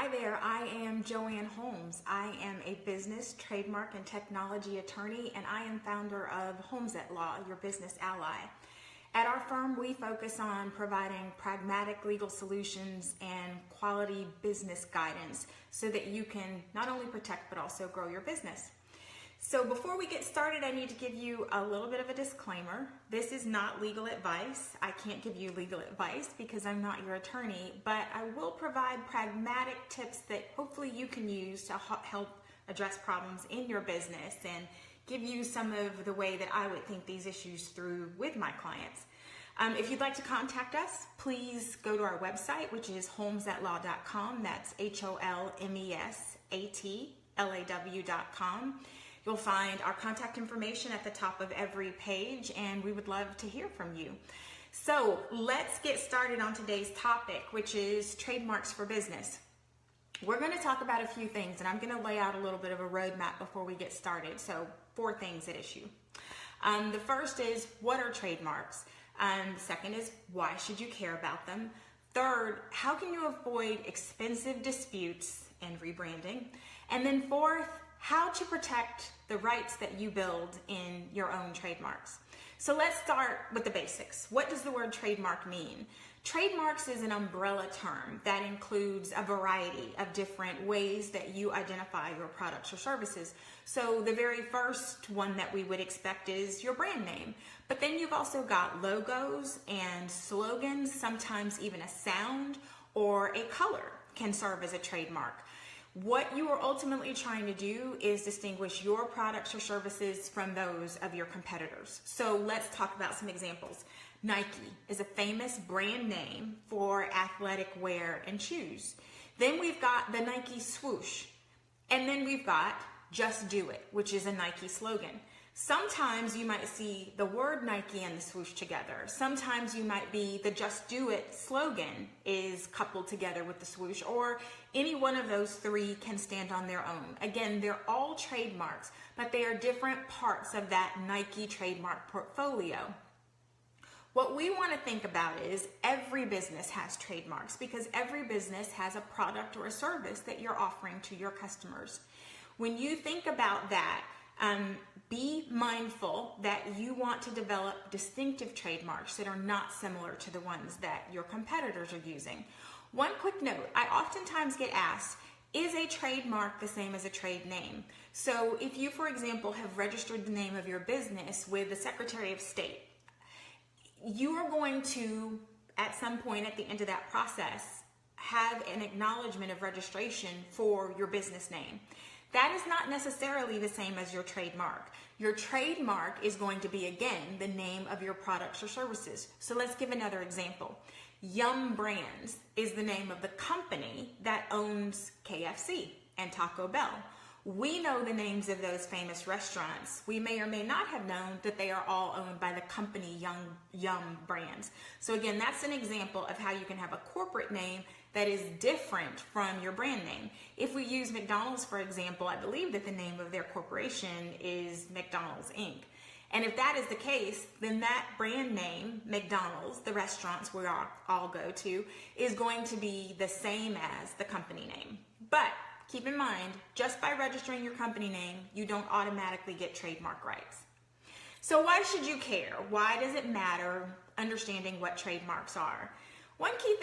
Hi there, I am Joanne Holmes. I am a business, trademark, and technology attorney, and I am founder of Holmes at Law, your business ally. At our firm, we focus on providing pragmatic legal solutions and quality business guidance so that you can not only protect but also grow your business. So before we get started, I need to give you a little bit of a disclaimer. This is not legal advice. I can't give you legal advice because I'm not your attorney, but I will provide pragmatic tips that hopefully you can use to help address problems in your business and give you some of the way that I would think these issues through with my clients. If you'd like to contact us, please go to our website, which is holmesatlaw.com. That's HOLMESATLAW.com. You'll find our contact information at the top of every page, and we would love to hear from you. So let's get started on today's topic, which is trademarks for business. We're going to talk about a few things, and I'm going to lay out a little bit of a roadmap before we get started. So 4 things at issue. The first is, what are trademarks? The second is, why should you care about them? Third, how can you avoid expensive disputes and rebranding? And then fourth, how to protect the rights that you build in your own trademarks. So let's start with the basics. What does the word trademark mean? Trademarks is an umbrella term that includes a variety of different ways that you identify your products or services. So the very first one that we would expect is your brand name. But then you've also got logos and slogans, sometimes even a sound or a color can serve as a trademark. What you are ultimately trying to do is distinguish your products or services from those of your competitors. So let's talk about some examples. Nike is a famous brand name for athletic wear and shoes. Then we've got the Nike swoosh. And then we've got Just Do It, which is a Nike slogan. Sometimes you might see the word Nike and the swoosh together. Sometimes you might be the Just Do It slogan is coupled together with the swoosh, or any one of those 3 can stand on their own. Again, they're all trademarks, but they are different parts of that Nike trademark portfolio. What we want to think about is every business has trademarks because every business has a product or a service that you're offering to your customers. When you think about that, be mindful that you want to develop distinctive trademarks that are not similar to the ones that your competitors are using. One quick note, I oftentimes get asked, is a trademark the same as a trade name? So if you, for example, have registered the name of your business with the Secretary of State, you are going to, at some point at the end of that process, have an acknowledgement of registration for your business name. That is not necessarily the same as your trademark. Your trademark is going to be, again, the name of your products or services. So let's give another example. Yum Brands is the name of the company that owns KFC and Taco Bell. We know the names of those famous restaurants. We may or may not have known that they are all owned by the company Yum Brands. So again, that's an example of how you can have a corporate name that is different from your brand name. If we use McDonald's, for example, I believe that the name of their corporation is McDonald's Inc. And if that is the case, then that brand name, McDonald's, the restaurants we all go to, is going to be the same as the company name. But keep in mind, just by registering your company name, you don't automatically get trademark rights. So why should you care? Why does it matter understanding what trademarks are? One key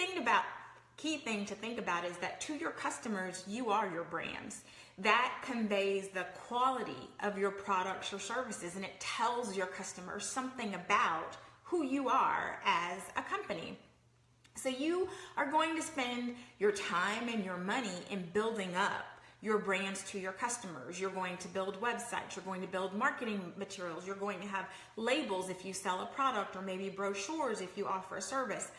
thing to think about is that to your customers, you are your brands. That conveys the quality of your products or services, and it tells your customers something about who you are as a company. So you are going to spend your time and your money in building up your brands to your customers. You're going to build websites. You're going to build marketing materials. You're going to have labels if you sell a product, or maybe brochures if you offer a service.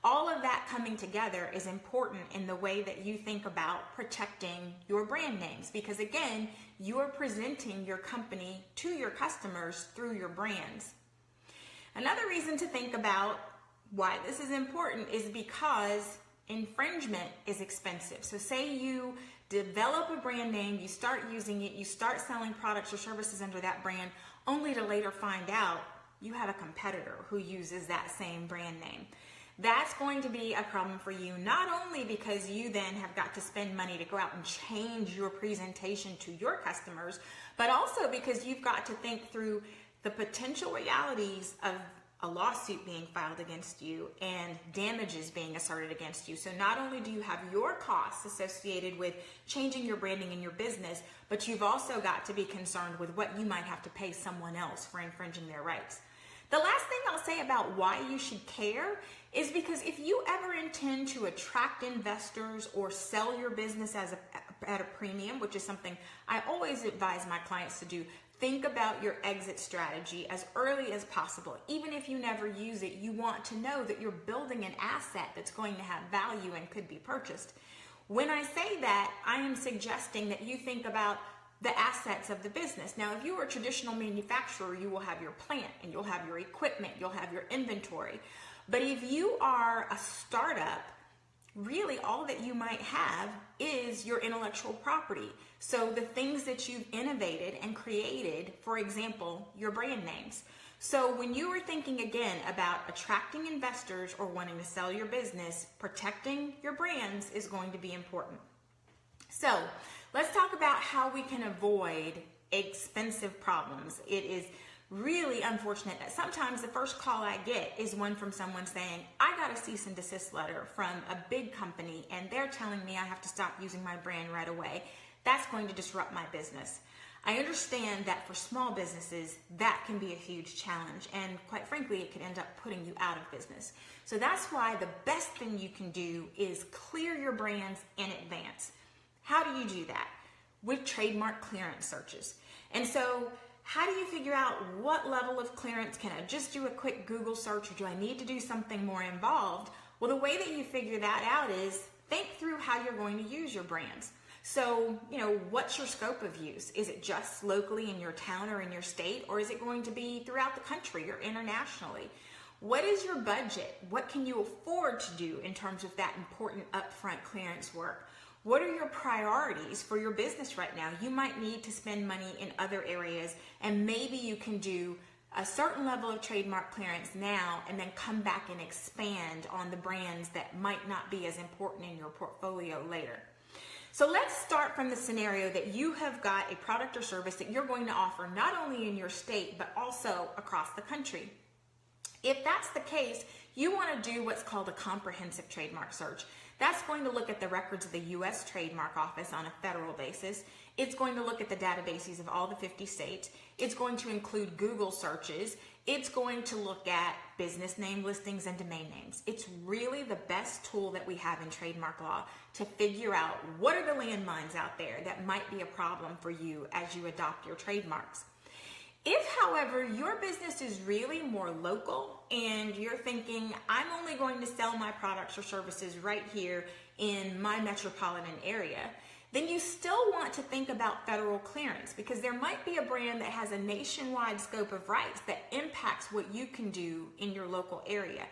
All of that coming together is important in the way that you think about protecting your brand names, because again, you are presenting your company to your customers through your brands. Another reason to think about why this is important is because infringement is expensive. So say you develop a brand name, you start using it, you start selling products or services under that brand, only to later find out you have a competitor who uses that same brand name. That's going to be a problem for you, not only because you then have got to spend money to go out and change your presentation to your customers, but also because you've got to think through the potential realities of a lawsuit being filed against you and damages being asserted against you. So not only do you have your costs associated with changing your branding in your business, but you've also got to be concerned with what you might have to pay someone else for infringing their rights. The last thing I'll say about why you should care is because if you ever intend to attract investors or sell your business at a premium, which is something I always advise my clients to do, think about your exit strategy as early as possible. Even if you never use it, you want to know that you're building an asset that's going to have value and could be purchased. When I say that, I am suggesting that you think about the assets of the business. Now, if you are a traditional manufacturer, you will have your plant and you'll have your equipment, you'll have your inventory. But if you are a startup, really all that you might have is your intellectual property. So the things that you've innovated and created, for example, your brand names. So when you are thinking again about attracting investors or wanting to sell your business, protecting your brands is going to be important. So let's talk about how we can avoid expensive problems. It is really unfortunate that sometimes the first call I get is one from someone saying, I got a cease and desist letter from a big company and they're telling me I have to stop using my brand right away. That's going to disrupt my business. I understand that for small businesses, that can be a huge challenge, and quite frankly, it could end up putting you out of business. So that's why the best thing you can do is clear your brands in advance. How do you do that? With trademark clearance searches. And so how do you figure out what level of clearance? Can I just do a quick Google search, or do I need to do something more involved? Well, the way that you figure that out is think through how you're going to use your brands. So, what's your scope of use? Is it just locally in your town or in your state, or is it going to be throughout the country or internationally? What is your budget? What can you afford to do in terms of that important upfront clearance work? What are your priorities for your business right now? You might need to spend money in other areas, and maybe you can do a certain level of trademark clearance now and then come back and expand on the brands that might not be as important in your portfolio later. So let's start from the scenario that you have got a product or service that you're going to offer not only in your state, but also across the country. If that's the case, you want to do what's called a comprehensive trademark search. That's going to look at the records of the U.S. Trademark Office on a federal basis. It's going to look at the databases of all the 50 states. It's going to include Google searches. It's going to look at business name listings and domain names. It's really the best tool that we have in trademark law to figure out what are the landmines out there that might be a problem for you as you adopt your trademarks. If, however, your business is really more local and you're thinking, I'm only going to sell my products or services right here in my metropolitan area, then you still want to think about federal clearance, because there might be a brand that has a nationwide scope of rights that impacts what you can do in your local area.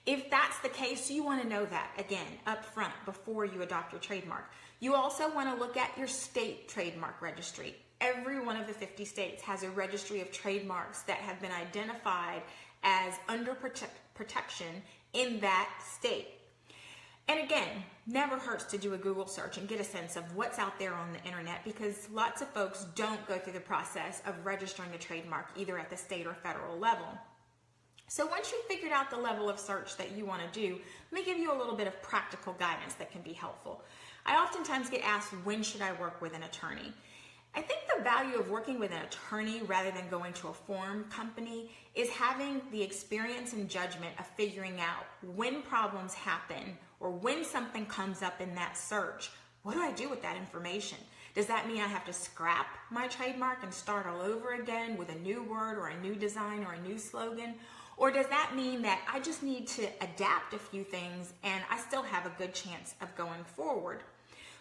If that's the case, you want to know that, again, up front before you adopt your trademark. You also want to look at your state trademark registry. Every one of the 50 states has a registry of trademarks that have been identified as under protection in that state. And again, never hurts to do a Google search and get a sense of what's out there on the internet, because lots of folks don't go through the process of registering a trademark either at the state or federal level. So once you've figured out the level of search that you want to do, let me give you a little bit of practical guidance that can be helpful. I oftentimes get asked, when should I work with an attorney? I think the value of working with an attorney rather than going to a form company is having the experience and judgment of figuring out when problems happen or when something comes up in that search. What do I do with that information? Does that mean I have to scrap my trademark and start all over again with a new word or a new design or a new slogan? Or does that mean that I just need to adapt a few things and I still have a good chance of going forward?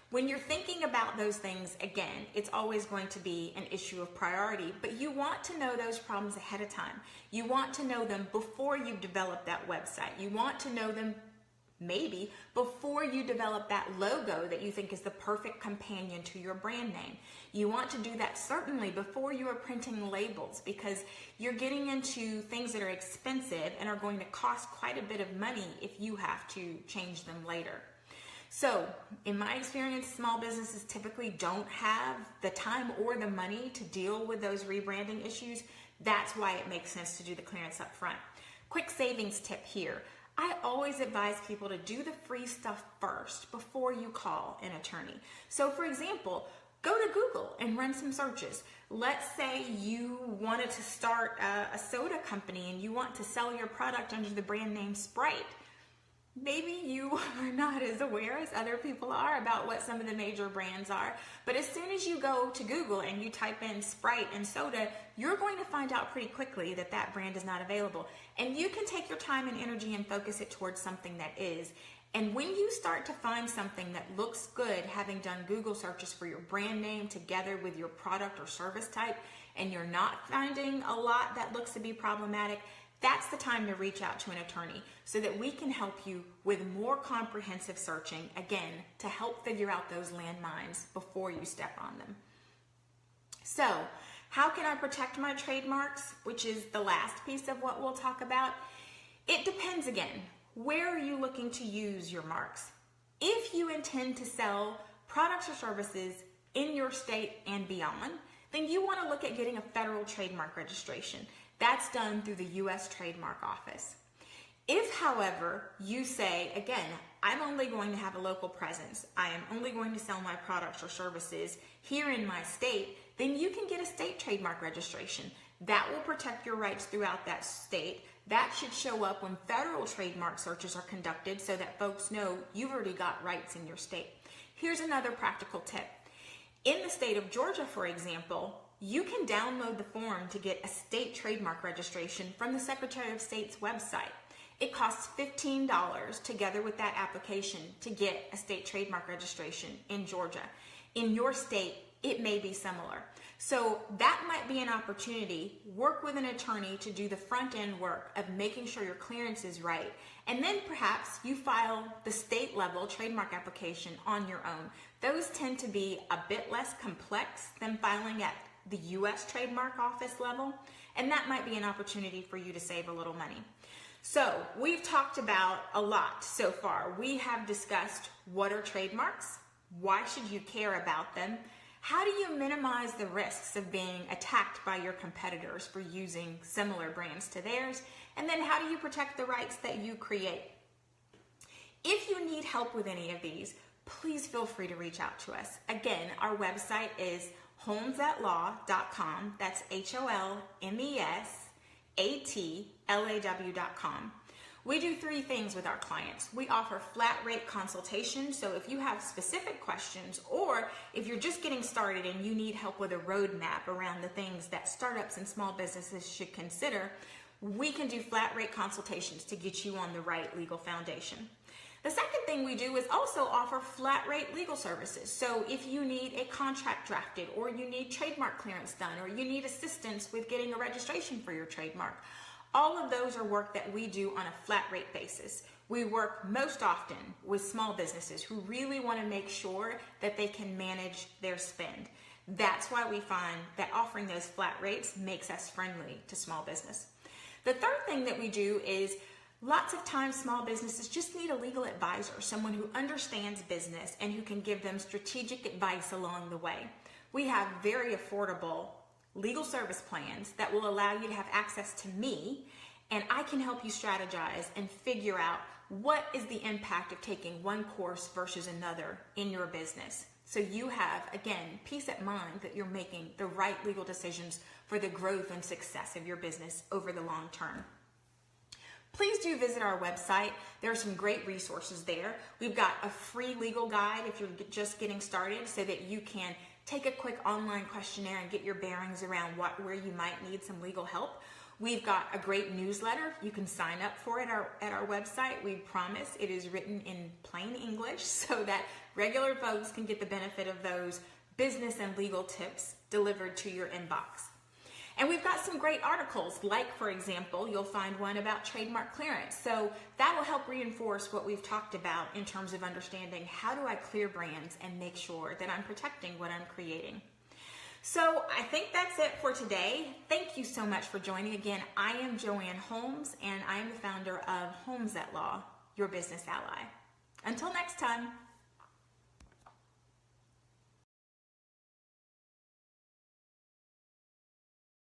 When you're thinking about those things, again, it's always going to be an issue of priority, but you want to know those problems ahead of time. You want to know them before you develop that website. You want to know them maybe, before you develop that logo that you think is the perfect companion to your brand name. You want to do that certainly before you are printing labels, because you're getting into things that are expensive and are going to cost quite a bit of money if you have to change them later. So in my experience, small businesses typically don't have the time or the money to deal with those rebranding issues. That's why it makes sense to do the clearance up front. Quick savings tip here. I always advise people to do the free stuff first before you call an attorney. So for example, go to Google and run some searches. Let's say you wanted to start a soda company and you want to sell your product under the brand name Sprite. Maybe you are not as aware as other people are about what some of the major brands are, but as soon as you go to Google and you type in Sprite and soda, you're going to find out pretty quickly that that brand is not available. And you can take your time and energy and focus it towards something that is. And when you start to find something that looks good, having done Google searches for your brand name together with your product or service type, and you're not finding a lot that looks to be problematic, that's the time to reach out to an attorney so that we can help you with more comprehensive searching, again, to help figure out those landmines before you step on them. So, how can I protect my trademarks, which is the last piece of what we'll talk about? It depends again. Where are you looking to use your marks? If you intend to sell products or services in your state and beyond, then you want to look at getting a federal trademark registration. That's done through the U.S. Trademark Office. If, however, you say, again, I'm only going to have a local presence, I am only going to sell my products or services here in my state, then you can get a state trademark registration. That will protect your rights throughout that state. That should show up when federal trademark searches are conducted so that folks know you've already got rights in your state. Here's another practical tip. In the state of Georgia, for example, you can download the form to get a state trademark registration from the Secretary of State's website. It costs $15 together with that application to get a state trademark registration in Georgia. In your state, it may be similar. So that might be an opportunity. Work with an attorney to do the front end work of making sure your clearance is right. And then perhaps you file the state level trademark application on your own. Those tend to be a bit less complex than filing at the U.S. Trademark Office level, and that might be an opportunity for you to save a little money. So we've talked about a lot so far. We have discussed what are trademarks, why should you care about them, how do you minimize the risks of being attacked by your competitors for using similar brands to theirs, and then how do you protect the rights that you create. If you need help with any of these, please feel free to reach out to us. Again, our website is holmesatlaw.com. That's HOLMESATLAW.com. We do 3 things with our clients. We offer flat rate consultation. So if you have specific questions, or if you're just getting started and you need help with a roadmap around the things that startups and small businesses should consider, we can do flat rate consultations to get you on the right legal foundation. The second thing we do is also offer flat rate legal services. So if you need a contract drafted, or you need trademark clearance done, or you need assistance with getting a registration for your trademark, all of those are work that we do on a flat rate basis. We work most often with small businesses who really want to make sure that they can manage their spend. That's why we find that offering those flat rates makes us friendly to small business. The third thing that we do is lots of times small businesses just need a legal advisor, someone who understands business and who can give them strategic advice along the way. We have very affordable legal service plans that will allow you to have access to me, and I can help you strategize and figure out what is the impact of taking one course versus another in your business. So you have, again, peace of mind that you're making the right legal decisions for the growth and success of your business over the long term. Please do visit our website. There are some great resources there. We've got a free legal guide if you're just getting started, so that you can take a quick online questionnaire and get your bearings around where you might need some legal help. We've got a great newsletter. You can sign up for it at our website. We promise it is written in plain English so that regular folks can get the benefit of those business and legal tips delivered to your inbox. And we've got some great articles, like, for example, you'll find one about trademark clearance. So that will help reinforce what we've talked about in terms of understanding how do I clear brands and make sure that I'm protecting what I'm creating. So I think that's it for today. Thank you so much for joining. Again, I am Joanne Holmes, and I am the founder of Holmes at Law, your business ally. Until next time.